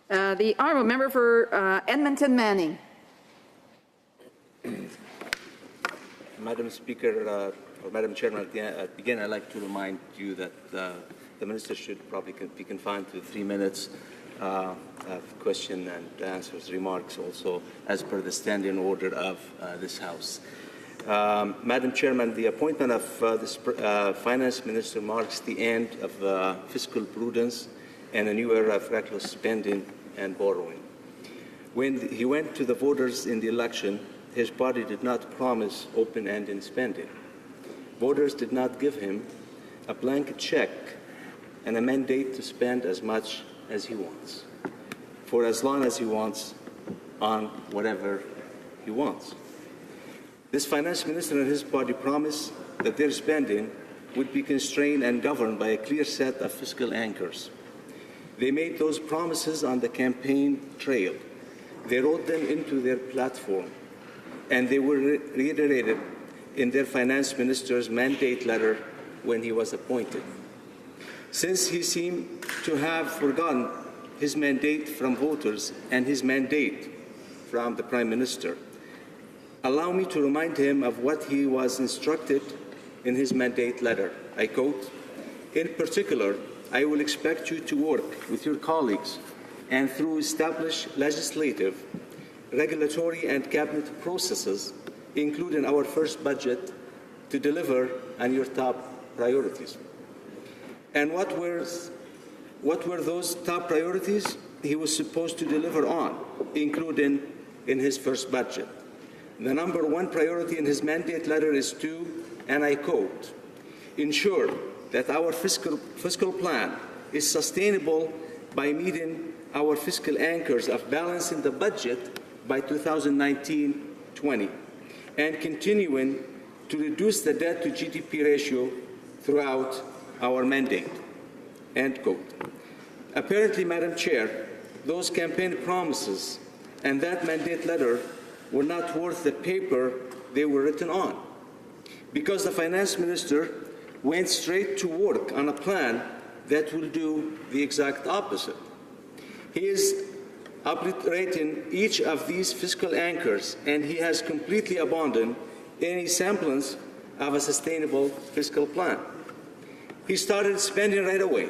The honourable member for Edmonton Manning. Madam Speaker, or Madam Chairman, at the beginning, I'd like to remind you that the Minister should probably be confined to 3 minutes of question and answers, remarks also, as per the standing order of this House. Madam Chairman, the appointment of this Finance Minister marks the end of fiscal prudence and a new era of reckless spending and borrowing. When he went to the voters in the election, his party did not promise open-ended spending. Voters did not give him a blanket check and a mandate to spend as much as he wants, for as long as he wants, on whatever he wants. This finance minister and his party promised that their spending would be constrained and governed by a clear set of fiscal anchors. They made those promises on the campaign trail. They wrote them into their platform, and they were reiterated in their finance minister's mandate letter when he was appointed. Since he seemed to have forgotten his mandate from voters and his mandate from the Prime Minister, allow me to remind him of what he was instructed in his mandate letter. I quote, "In particular, I will expect you to work with your colleagues and through established legislative, regulatory and cabinet processes, including our first budget, to deliver on your top priorities." And what were those top priorities he was supposed to deliver on, including in his first budget? The number one priority in his mandate letter is to, and I quote, "ensure that our fiscal plan is sustainable by meeting our fiscal anchors of balancing the budget by 2019-20 and continuing to reduce the debt to GDP ratio throughout our mandate," end quote. Apparently, Madam Chair, those campaign promises and that mandate letter were not worth the paper they were written on, because the finance minister went straight to work on a plan that will do the exact opposite. He is obliterating each of these fiscal anchors, and he has completely abandoned any semblance of a sustainable fiscal plan. He started spending right away,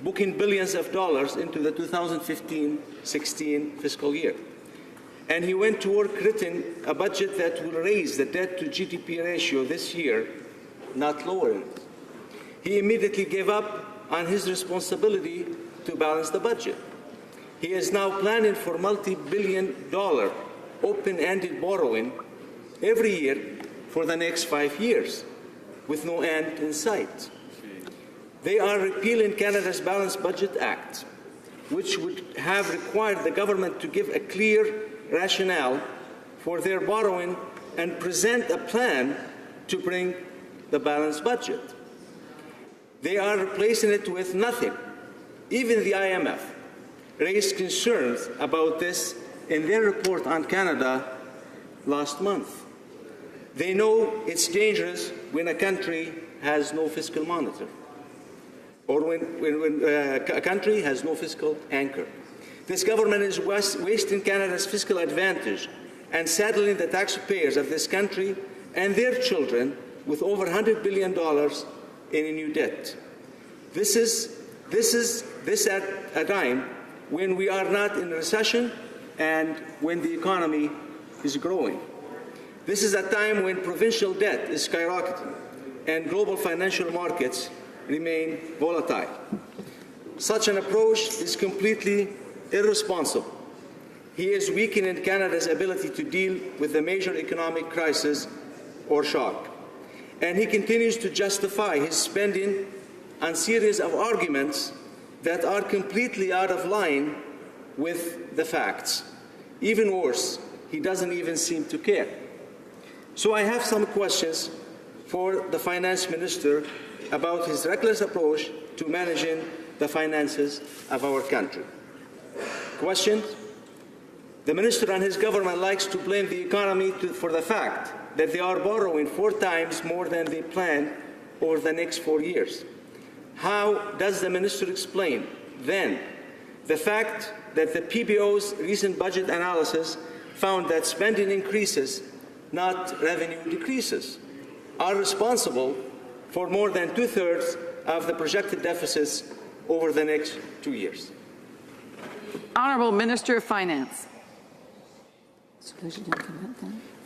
booking billions of dollars into the 2015-16 fiscal year. And he went to work writing a budget that will raise the debt to GDP ratio this year, not lowering it. He immediately gave up on his responsibility to balance the budget. He is now planning for multi-billion-dollar open-ended borrowing every year for the next 5 years, with no end in sight. They are repealing Canada's Balanced Budget Act, which would have required the government to give a clear rationale for their borrowing and present a plan to bring the balanced budget. They are replacing it with nothing. Even the IMF raised concerns about this in their report on Canada last month. They know it's dangerous when a country has no fiscal monitor, or when a country has no fiscal anchor. This government is wasting Canada's fiscal advantage and saddling the taxpayers of this country and their children with over $100 billion in a new debt. This at a time when we are not in a recession and when the economy is growing. This is a time when provincial debt is skyrocketing and global financial markets remain volatile. Such an approach is completely irresponsible. He is weakening Canada's ability to deal with the major economic crisis or shock. And he continues to justify his spending on a series of arguments that are completely out of line with the facts. Even worse, he doesn't even seem to care. So I have some questions for the Finance Minister about his reckless approach to managing the finances of our country. Question: the Minister and his government likes to blame the economy for the fact that they are borrowing 4 times more than they planned over the next 4 years. How does the Minister explain then. The fact that the PBO's recent budget analysis found that spending increases, not revenue decreases, are responsible for more than 2/3 of the projected deficits over the next 2 years. Honourable Minister of Finance.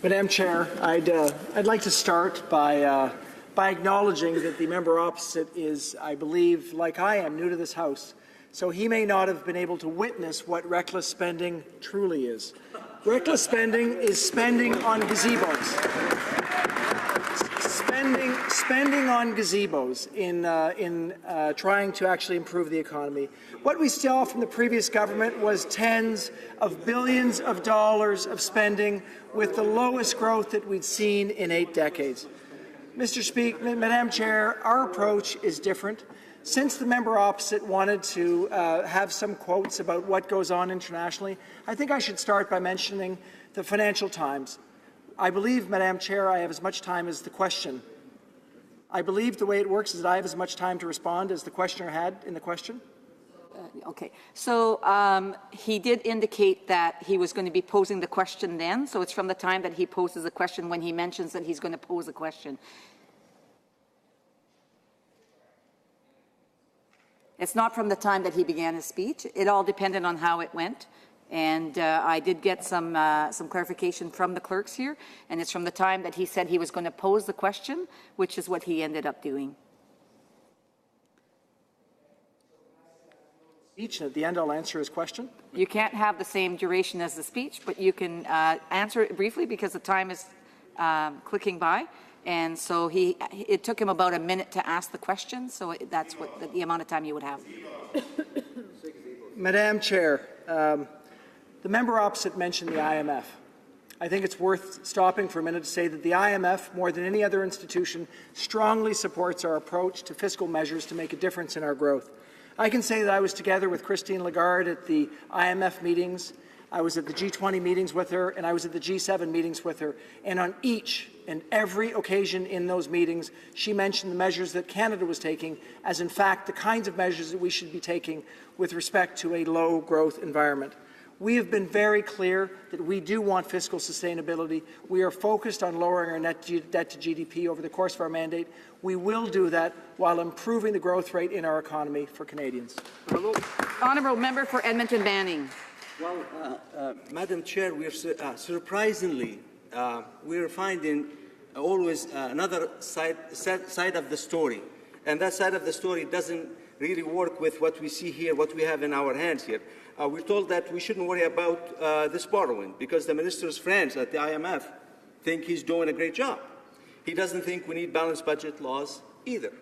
Madam Chair, I'd like to start by acknowledging that the member opposite is, I believe, like I am, new to this House. So he may not have been able to witness what reckless spending truly is. Reckless spending is spending on gazebos. Spending on gazebos in trying to actually improve the economy. What we saw from the previous government was tens of billions of dollars of spending with the lowest growth that we'd seen in 8 decades. Mr. Speaker, Madam Chair, our approach is different. Since the member opposite wanted to have some quotes about what goes on internationally, I think I should start by mentioning the Financial Times. I believe, Madam Chair, I have as much time as the question. I believe the way it works is that I have as much time to respond as the questioner had in the question. Okay, so he did indicate that he was going to be posing the question then, so it's from the time that he poses a question when he mentions that he's going to pose a question. It's not from the time that he began his speech. It all depended on how it went. And I did get some clarification from the clerks here, and it's from the time that he said he was going to pose the question, which is what he ended up doing. And at the end, I'll answer his question. You can't have the same duration as the speech, but you can answer it briefly because the time is clicking by. And so it took him about a minute to ask the question, so that's what the amount of time you would have. Madam Chair, the member opposite mentioned the IMF. I think it's worth stopping for a minute to say that the IMF, more than any other institution, strongly supports our approach to fiscal measures to make a difference in our growth. I can say that I was together with Christine Lagarde at the IMF meetings, I was at the G20 meetings with her, and I was at the G7 meetings with her. And on each and every occasion in those meetings, she mentioned the measures that Canada was taking as, in fact, the kinds of measures that we should be taking with respect to a low-growth environment. We have been very clear that we do want fiscal sustainability. We are focused on lowering our net debt to GDP over the course of our mandate. We will do that while improving the growth rate in our economy for Canadians. Honourable Member for Edmonton Banning. Well, Madam Chair, we're surprisingly we're finding always another side of the story, and that side of the story doesn't really work with what we see here, what we have in our hands here. We're told that we shouldn't worry about this borrowing because the minister's friends at the IMF think he's doing a great job. He doesn't think we need balanced budget laws either.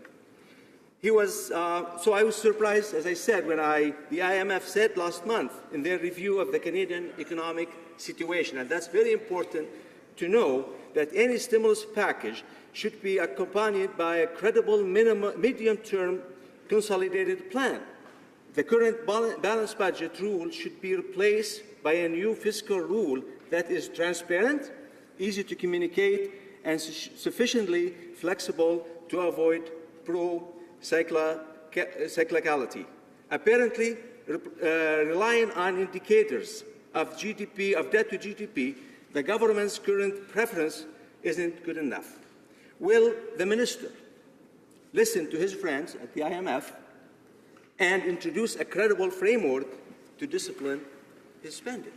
He was, so I was surprised, as I said, when the IMF said last month in their review of the Canadian economic situation, and that's very important to know, that any stimulus package should be accompanied by a credible medium-term consolidated plan. The current balanced budget rule should be replaced by a new fiscal rule that is transparent, easy to communicate, and sufficiently flexible to avoid cyclicality. Apparently, relying on indicators of GDP, of debt to GDP, the government's current preference isn't good enough. Will the minister listen to his friends at the IMF and introduce a credible framework to discipline his spending?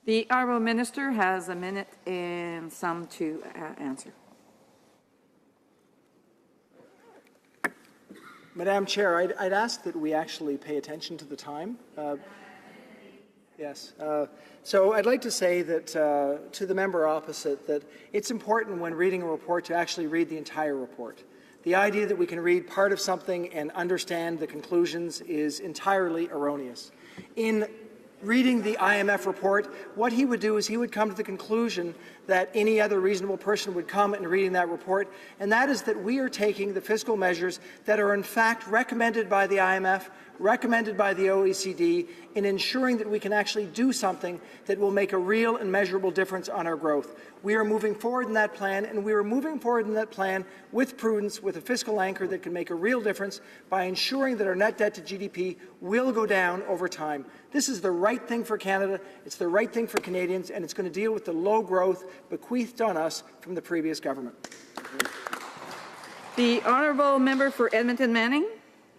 The Honourable Minister has a minute and some to answer. Madam Chair, I'd ask that we actually pay attention to the time. Yes. So I'd like to say that to the member opposite that it's important when reading a report to actually read the entire report. The idea that we can read part of something and understand the conclusions is entirely erroneous. In reading the IMF report, what he would do is he would come to the conclusion that any other reasonable person would come in reading that report, and that is that we are taking the fiscal measures that are in fact recommended by the IMF, recommended by the OECD in ensuring that we can actually do something that will make a real and measurable difference on our growth. We are moving forward in that plan, and we are moving forward in that plan with prudence, with a fiscal anchor that can make a real difference by ensuring that our net debt to GDP will go down over time. This is the right thing for Canada, it's the right thing for Canadians, and it's going to deal with the low growth bequeathed on us from the previous government. The honourable member for Edmonton Manning.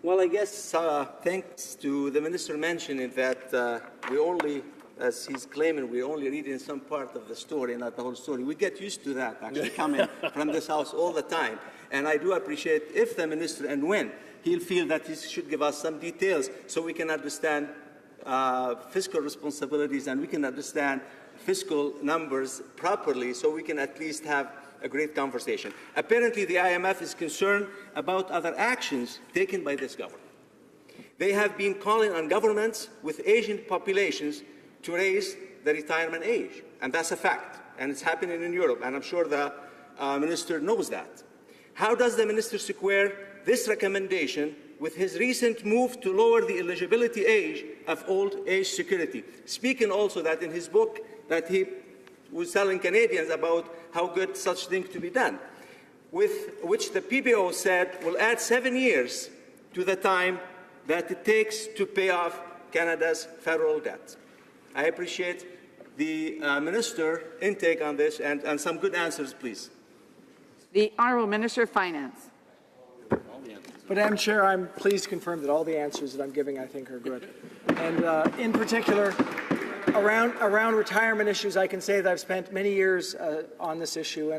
Well, I guess thanks to the minister mentioning that we only, as he's claiming, we only read in some part of the story, not the whole story. We get used to that, actually, coming from this House all the time. And I do appreciate if the minister, and when, he'll feel that he should give us some details so we can understand fiscal responsibilities and we can understand fiscal numbers properly so we can at least have a great conversation. Apparently, the IMF is concerned about other actions taken by this government. They have been calling on governments with Asian populations to raise the retirement age, and that's a fact, and it's happening in Europe, and I'm sure the minister knows that. How does the minister square this recommendation with his recent move to lower the eligibility age of old age security? Speaking also that in his book that he was telling Canadians about how good such thing to be done, with which the PBO said will add 7 years to the time that it takes to pay off Canada's federal debt. I appreciate the minister intake on this and some good answers, please. The Honourable Minister of Finance. Madam Chair, I'm pleased to confirm that all the answers that I'm giving, I think, are good. And in particular, around retirement issues, I can say that I've spent many years on this issue,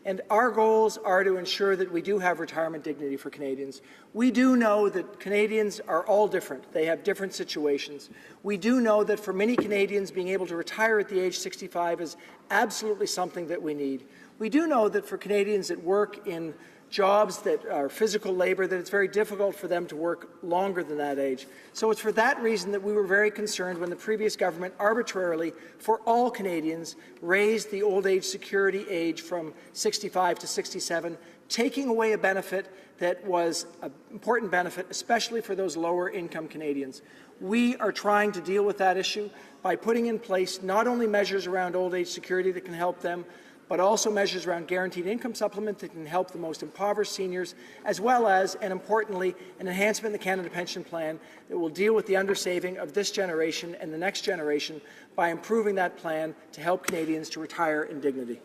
and our goals are to ensure that we do have retirement dignity for Canadians. We do know that Canadians are all different. They have different situations. We do know that for many Canadians, being able to retire at the age 65 is absolutely something that we need. We do know that for Canadians that work in jobs that are physical labor, that it's very difficult for them to work longer than that age. So it's for that reason that we were very concerned when the previous government arbitrarily, for all Canadians, raised the old age security age from 65 to 67, taking away a benefit that was an important benefit, especially for those lower income Canadians. We are trying to deal with that issue by putting in place not only measures around old age security that can help them, but also measures around guaranteed income supplement that can help the most impoverished seniors, as well as, and importantly, an enhancement in the Canada Pension Plan that will deal with the undersaving of this generation and the next generation by improving that plan to help Canadians to retire in dignity.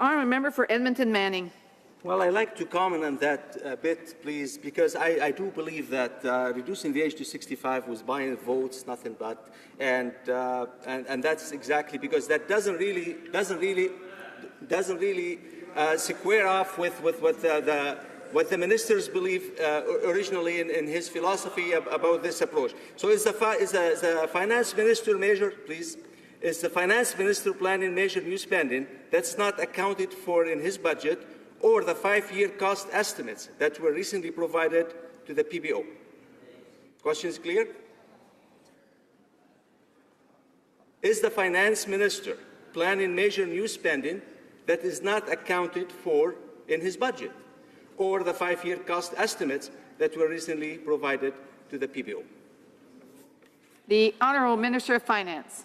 Honourable Member for Edmonton Manning. Well, I'd like to comment on that a bit, please, because I do believe that reducing the age to 65 was buying votes, nothing but, and that's exactly because that doesn't really square off with what the ministers believe originally in his philosophy about this approach. So is the finance minister measure, please? Is the finance minister planning measure new spending that's not accounted for in his budget, or the 5-year cost estimates that were recently provided to the PBO? Question is clear? Is the finance minister planning major new spending that is not accounted for in his budget, or the 5-year cost estimates that were recently provided to the PBO? The Honourable Minister of Finance.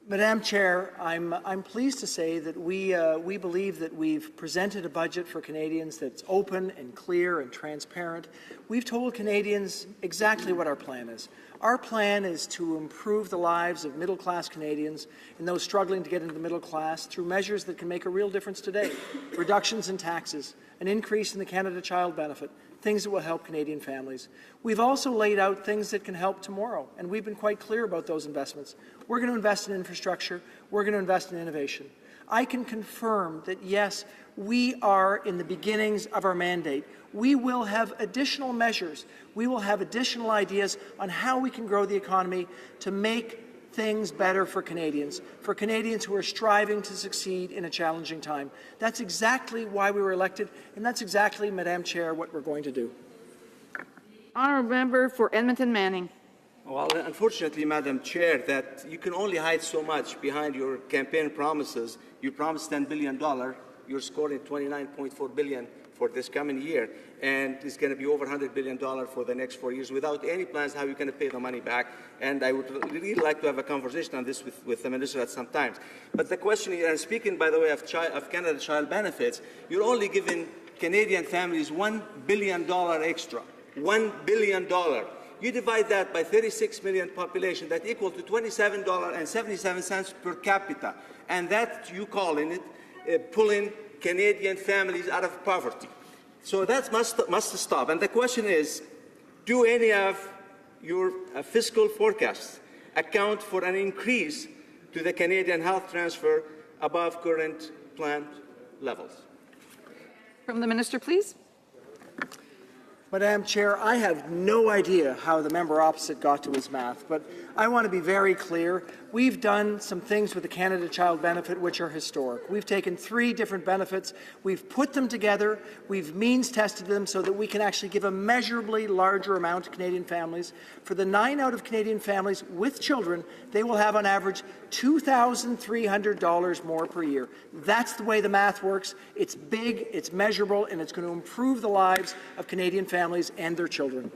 Madam Chair, I'm pleased to say that we believe that we've presented a budget for Canadians that's open and clear and transparent. We've told Canadians exactly what our plan is. Our plan is to improve the lives of middle-class Canadians and those struggling to get into the middle class through measures that can make a real difference today. Reductions in taxes, an increase in the Canada Child Benefit, things that will help Canadian families. We've also laid out things that can help tomorrow, and we've been quite clear about those investments. We're going to invest in infrastructure. We're going to invest in innovation. I can confirm that, yes, we are in the beginnings of our mandate. We will have additional measures. We will have additional ideas on how we can grow the economy to make things better for Canadians who are striving to succeed in a challenging time. That's exactly why we were elected, and that's exactly, Madam Chair, what we're going to do. Honourable Member for Edmonton Manning. Well, unfortunately, Madam Chair, that you can only hide so much behind your campaign promises. You promised $10 billion. You're scoring $29.4 billion for this coming year, and it's going to be over $100 billion for the next 4 years without any plans how you're going to pay the money back. And I would really like to have a conversation on this with the minister at some time. But the question here, and speaking, by the way, of Canada Child Benefits, you're only giving Canadian families $1 billion extra. $1 billion. You divide that by 36 million population, that equal to $27.77 per capita. And that, you calling it, pulling Canadian families out of poverty. So that must stop. And the question is, do any of your fiscal forecasts account for an increase to the Canadian health transfer above current planned levels? From the minister, please. Madam Chair, I have no idea how the member opposite got to his math, but I want to be very clear. We've done some things with the Canada Child Benefit which are historic. We've taken 3 different benefits, we've put them together, we've means tested them so that we can actually give a measurably larger amount to Canadian families. For the 9 out of Canadian families with children, they will have on average $2,300 more per year. That's the way the math works. It's big, it's measurable, and it's going to improve the lives of Canadian families and their children.